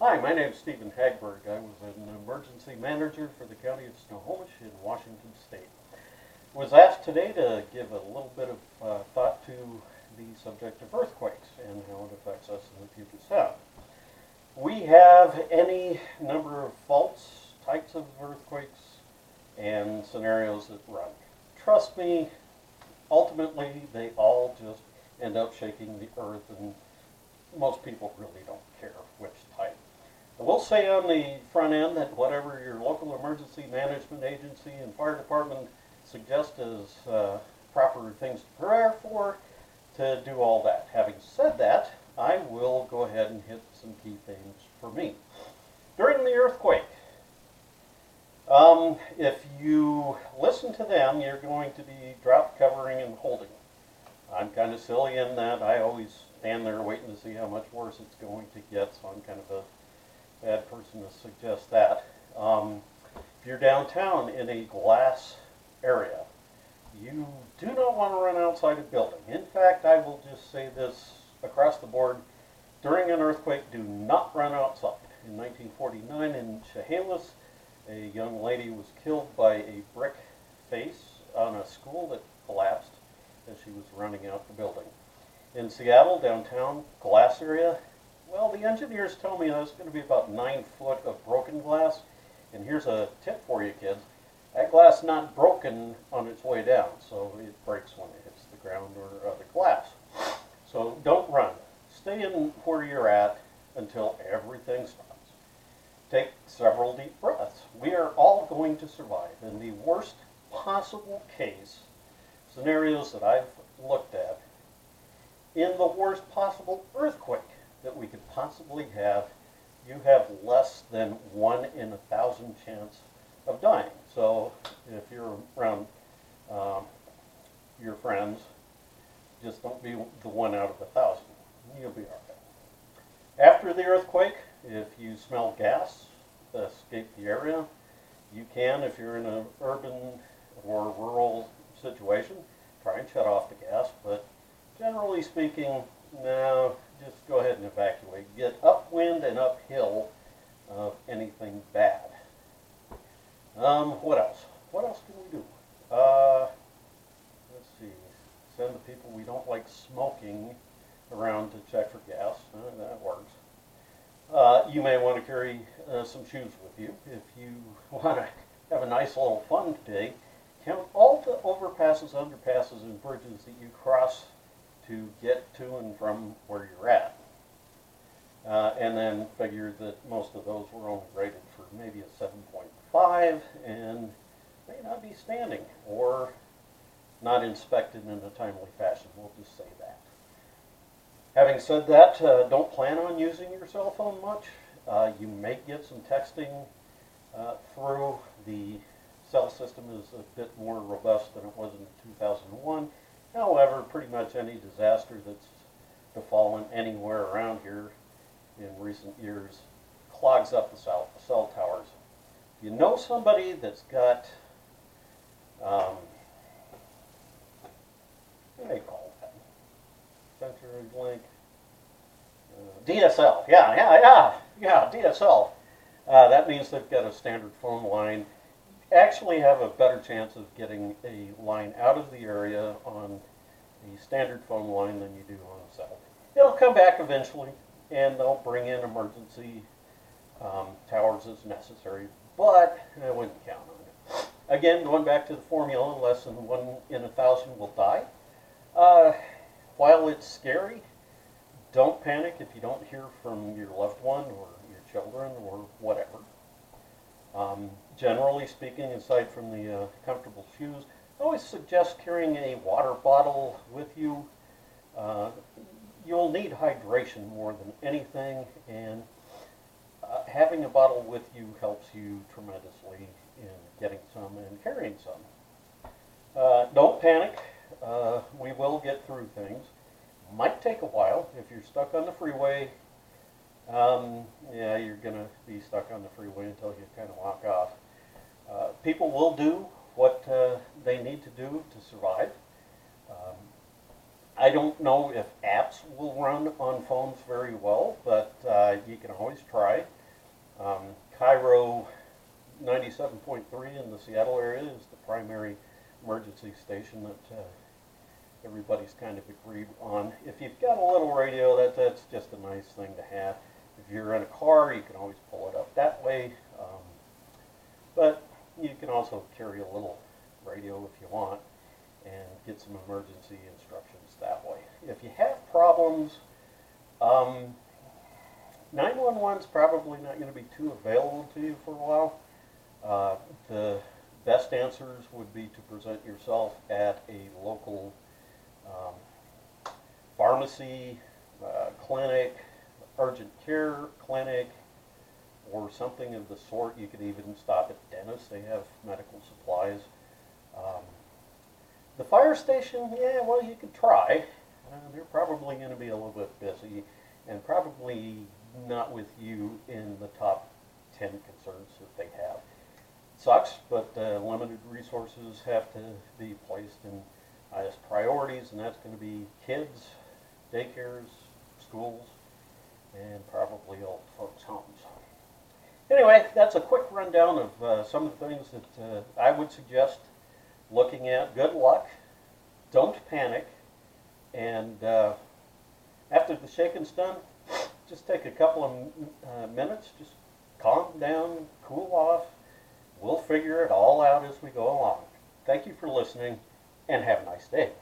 Hi, my name is Stephen Hagberg. I was an emergency manager for the county of Snohomish in Washington State. Was asked today to give a little bit of thought to the subject of earthquakes and how it affects us in the Puget Sound. We have any number of faults, types of earthquakes, and scenarios that run. Trust me, ultimately they all just end up shaking the earth, and most people really don't care which type. I will say on the front end that whatever your local emergency management agency and fire department suggest as proper things to prepare for, to do all that. Having said that, I will go ahead and hit some key themes for me. During the earthquake, if you listen to them, you're going to be drop, covering, and holding. I'm kind of silly in that I always stand there waiting to see how much worse it's going to get, so I'm kind of a bad person to suggest that. If you're downtown in a glass area, you do not want to run outside a building. In fact, I will just say this across the board. During an earthquake, do not run outside. In 1949 in Chehalis, a young lady was killed by a brick face on a school that collapsed as she was running out the building. In Seattle, downtown, glass area, well, the engineers tell me that's going to be about 9 foot of broken glass. And here's a tip for you kids. That glass is not broken on its way down, so it breaks when it hits the ground or other glass. So don't run. Stay in where you're at until everything stops. Take several deep breaths. We are all going to survive. In the worst possible case scenarios that I've looked at, in the worst possible earthquake that we could possibly have, you have less than 1 in 1,000 chance of dying. So if you're around your friends, just don't be the 1 out of 1,000. You'll be all right. After the earthquake, if you smell gas, escape the area. You can, if you're in an urban or rural situation, try and shut off the gas, but generally speaking, no, just go ahead and evacuate. Get upwind and uphill of anything bad. What else? What else can we do? Let's see. Send the people we don't like smoking around to check for gas. That works. You may want to carry some shoes with you. If you want to have a nice little fun today, count all the overpasses, underpasses, and bridges that you cross to get to and from where you're at. And then figure that most of those were only rated for maybe a 7.5 and may not be standing or not inspected in a timely fashion. We'll just say that. Having said that, don't plan on using your cell phone much. You may get some texting through. The cell system is a bit more robust than it was in 2001. However, pretty much any disaster that's befallen anywhere around here in recent years clogs up the cell towers. If you know somebody that's got, what do they call that? CenturyLink, DSL. Yeah, DSL. That means they've got a standard phone line. Actually have a better chance of getting a line out of the area on the standard phone line than you do on a cell. It'll come back eventually, and they'll bring in emergency towers as necessary, but I wouldn't count on it. Again, going back to the formula, less than 1 in 1,000 will die. While it's scary, don't panic if you don't hear from your loved one or your children or whatever. Generally speaking, aside from the comfortable shoes, I always suggest carrying a water bottle with you. You'll need hydration more than anything, and having a bottle with you helps you tremendously in getting some and carrying some. Don't panic. We will get through things. Might take a while. If you're stuck on the freeway, yeah, you're going to be stuck on the freeway until you kind of walk off. People will do what they need to do to survive. I don't know if apps will run on phones very well, but you can always try. Cairo 97.3 in the Seattle area is the primary emergency station that everybody's kind of agreed on. If you've got a little radio, that's just a nice thing to have. If you're in a car, you can always pull it up that way. But you can also carry a little radio if you want and get some emergency instructions that way. If you have problems, 911's probably not going to be too available to you for a while. The best answers would be to present yourself at a local pharmacy, clinic, urgent care clinic, or something of the sort. You could even stop at dentists. They have medical supplies. The fire station, yeah, well, you could try. They're probably going to be a little bit busy and probably not with you in the top 10 concerns that they have. Sucks, but limited resources have to be placed in highest priorities, and that's going to be kids, daycares, schools, and probably old folks' homes. Anyway, that's a quick rundown of some of the things that I would suggest looking at. Good luck. Don't panic. And after the shaking's done, just take a couple of minutes, just calm down, cool off. We'll figure it all out as we go along. Thank you for listening, and have a nice day.